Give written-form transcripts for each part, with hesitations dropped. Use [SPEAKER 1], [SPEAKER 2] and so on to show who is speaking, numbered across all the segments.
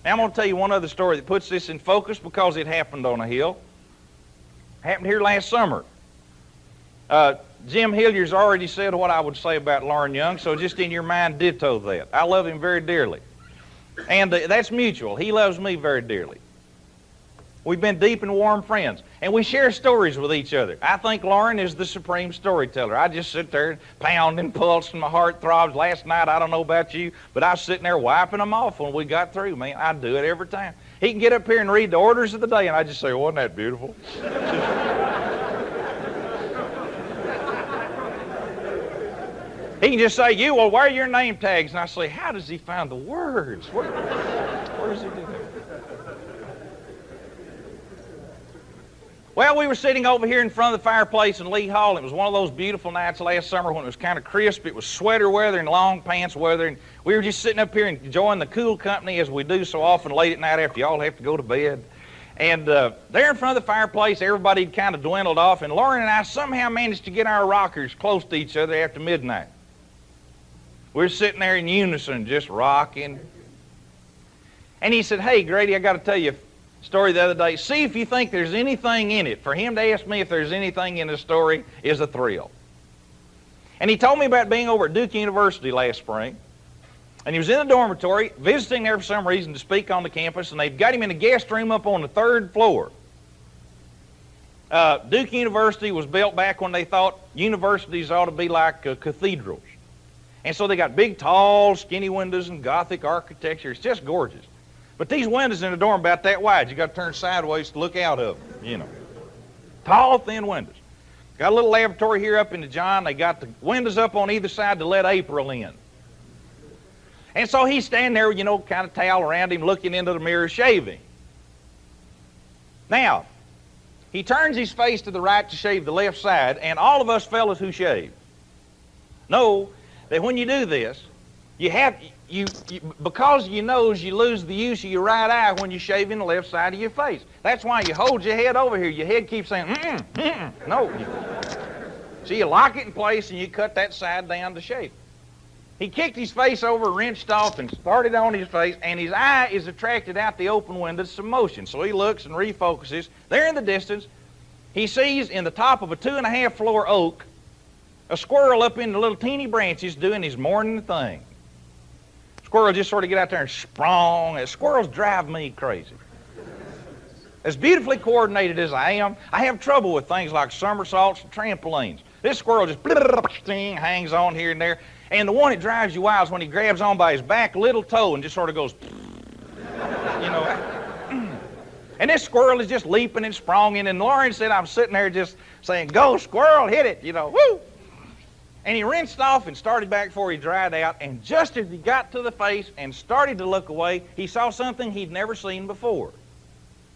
[SPEAKER 1] Now, I'm going to tell you one other story that puts this in focus because it happened on a hill. Happened here last summer. Jim Hilliard's already said what I would say about Lauren Young, so just in your mind, ditto that. I love him very dearly. And that's mutual. He loves me very dearly. We've been deep and warm friends, and we share stories with each other. I think Lauren is the supreme storyteller. I just sit there pounding pulse and my heart throbs. Last night, I don't know about you, but I was sitting there wiping them off when we got through, man. I do it every time. He can get up here and read the orders of the day, and I just say, wasn't that beautiful? He can just say, you will wear your name tags. And I say, how does he find the words? Where does he do that? Well, we were sitting over here in front of the fireplace in Lee Hall. It was one of those beautiful nights last summer when it was kind of crisp. It was sweater weather and long pants weather. And we were just sitting up here enjoying the cool company as we do so often late at night after y'all have to go to bed. And there in front of the fireplace, everybody had kind of dwindled off. And Lauren and I somehow managed to get our rockers close to each other after midnight. We were sitting there in unison, just rocking. And he said, hey, Grady, I got to tell you a story the other day. See if you think there's anything in it. For him to ask me if there's anything in the story is a thrill. And he told me about being over at Duke University last spring. And he was in the dormitory, visiting there for some reason to speak on the campus, and they'd got him in a guest room up on the 3rd floor. Duke University was built back when they thought universities ought to be like cathedrals. And so they got big, tall, skinny windows and Gothic architecture. It's just gorgeous. But these windows in the dorm about that wide. You got to turn sideways to look out of them, you know. Tall, thin windows. Got a little laboratory here up in the John. They got the windows up on either side to let April in. And so he's standing there, you know, kind of towel around him, looking into the mirror, shaving. Now, he turns his face to the right to shave the left side, and all of us fellas who shave know that when you do this, because your nose, you lose the use of your right eye when you're shaving the left side of your face. That's why you hold your head over here. Your head keeps saying, no. So you lock it in place and you cut that side down to shave. He kicked his face over, wrenched off, and started on his face, and his eye is attracted out the open window to some motion. So he looks and refocuses. There in the distance, he sees in the top of a 2.5 floor oak a squirrel up in the little teeny branches doing his morning thing. Squirrel just sort of get out there and sprung. Squirrels drive me crazy. As beautifully coordinated as I am, I have trouble with things like somersaults and trampolines. This squirrel just hangs on here and there. And the one that drives you wild is when he grabs on by his back little toe and just sort of goes, you know. And this squirrel is just leaping and spronging. And Lauren said, I'm sitting there just saying, go squirrel, hit it, you know, woo. And he rinsed off and started back before he dried out. And just as he got to the face and started to look away, he saw something he'd never seen before.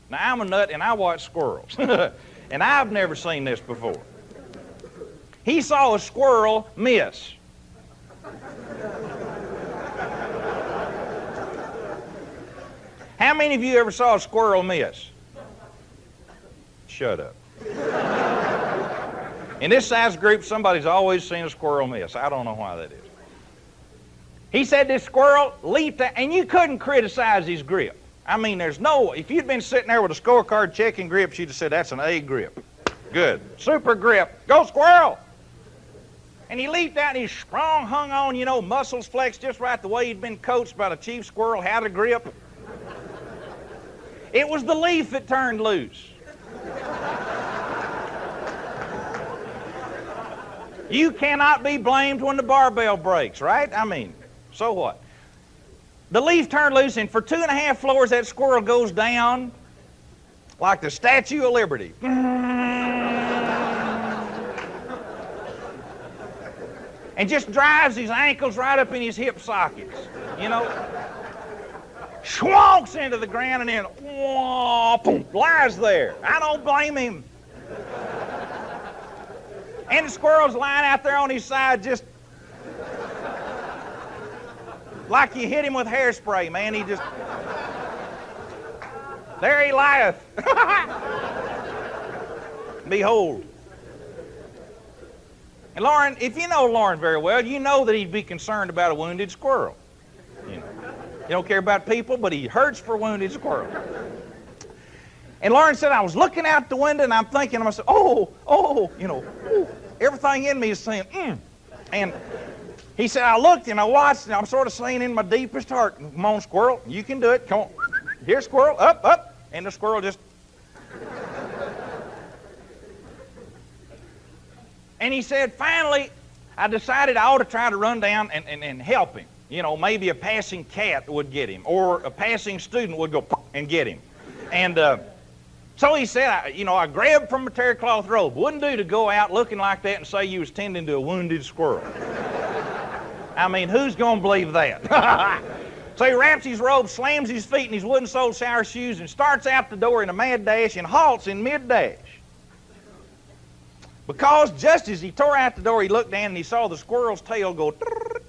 [SPEAKER 1] Now, I'm a nut and I watch squirrels. And I've never seen this before. He saw a squirrel miss. How many of you ever saw a squirrel miss? Shut up. In this size group, somebody's always seen a squirrel miss. I don't know why that is. He said this squirrel leaped out, and you couldn't criticize his grip. I mean, there's no, if you'd been sitting there with a scorecard checking grips, you'd have said, that's an A grip. Good. Super grip. Go squirrel! And he leaped out and he sprung, hung on, you know, muscles flexed just right the way he'd been coached by the chief squirrel how to grip. It was the leaf that turned loose. You cannot be blamed when the barbell breaks, right? I mean, so what? The leaf turned loose, and for 2.5 floors, that squirrel goes down like the Statue of Liberty. And just drives his ankles right up in his hip sockets, you know. Schwonks into the ground and then boom, lies there. I don't blame him. And the squirrel's lying out there on his side just like you hit him with hairspray, man. He just, there he lieth. Behold. And Lauren, if you know Lauren very well, you know that he'd be concerned about a wounded squirrel. You know. He don't care about people, but he hurts for wounded squirrels. And Lauren said, I was looking out the window and I'm thinking to myself, everything in me is saying, And he said, I looked and I watched and I'm sort of saying in my deepest heart, come on, squirrel, you can do it. Come on. Here, squirrel, up, up. And the squirrel just... And he said, finally, I decided I ought to try to run down and help him. Maybe a passing cat would get him, or a passing student would go and get him. And so he said, I grabbed from a terry cloth robe. Wouldn't do to go out looking like that and say you was tending to a wounded squirrel. I mean, who's going to believe that? So he wraps his robe, slams his feet in his wooden-soled shower shoes, and starts out the door in a mad dash and halts in mid-dash. Because just as he tore out the door, he looked down and he saw the squirrel's tail go. Trrr.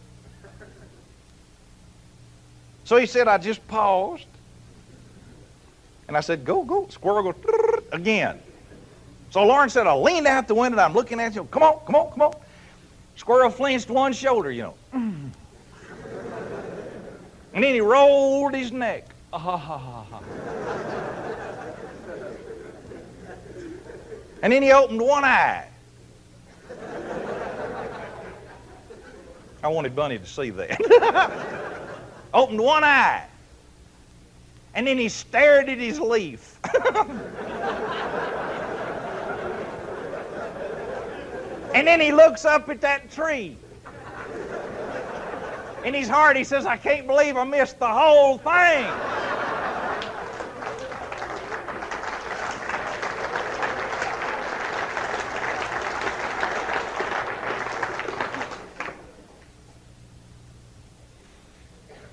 [SPEAKER 1] So he said, I just paused. And I said, go. Squirrel go trrr, again. So Lauren said, I leaned out the window and I'm looking at him. Come on. Squirrel flinched one shoulder, And then he rolled his neck. And then he opened one eye. I wanted Bunny to see that. Opened one eye. And then he stared at his leaf. And then he looks up at that tree. In his heart, he says, I can't believe I missed the whole thing.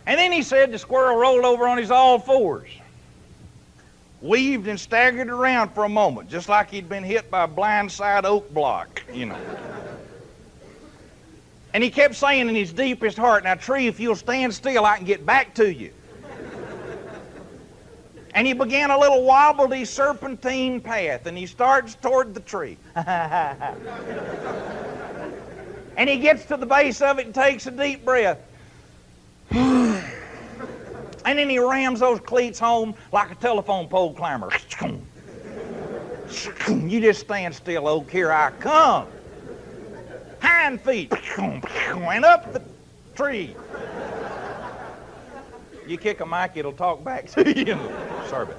[SPEAKER 1] And then he said the squirrel rolled over on his all fours, weaved and staggered around for a moment, just like he'd been hit by a blindside oak block, And he kept saying in his deepest heart, now, tree, if you'll stand still, I can get back to you. And he began a little wobbledy serpentine path, and he starts toward the tree. And he gets to the base of it and takes a deep breath. And then he rams those cleats home like a telephone pole climber. You just stand still, oak, here I come. Hind feet, and up the tree. You kick a mic, it'll talk back to you. Sorry about that.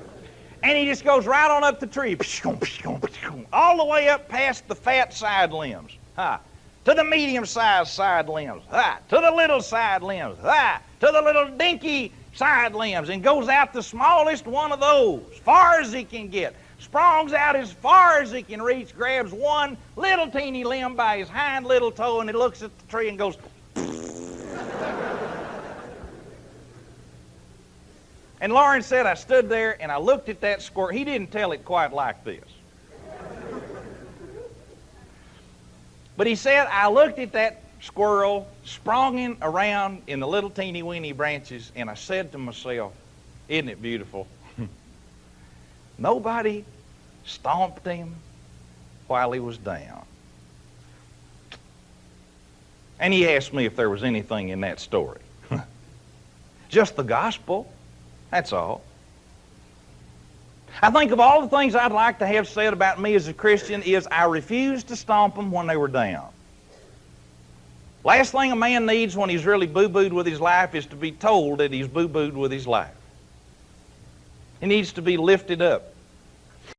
[SPEAKER 1] And he just goes right on up the tree, all the way up past the fat side limbs, to the medium-sized side limbs, to the little side limbs, to the little dinky side limbs, and goes out the smallest one of those, far as he can get. Sprongs out as far as he can reach, grabs one little teeny limb by his hind little toe, and he looks at the tree and goes. And Lauren said, I stood there and I looked at that squirrel. He didn't tell it quite like this. But he said, I looked at that squirrel spronging around in the little teeny weeny branches, and I said to myself, isn't it beautiful? Nobody stomped him while he was down. And he asked me if there was anything in that story. Just the gospel, that's all. I think of all the things I'd like to have said about me as a Christian is I refused to stomp them when they were down. Last thing a man needs when he's really boo-booed with his life is to be told that he's boo-booed with his life. He needs to be lifted up.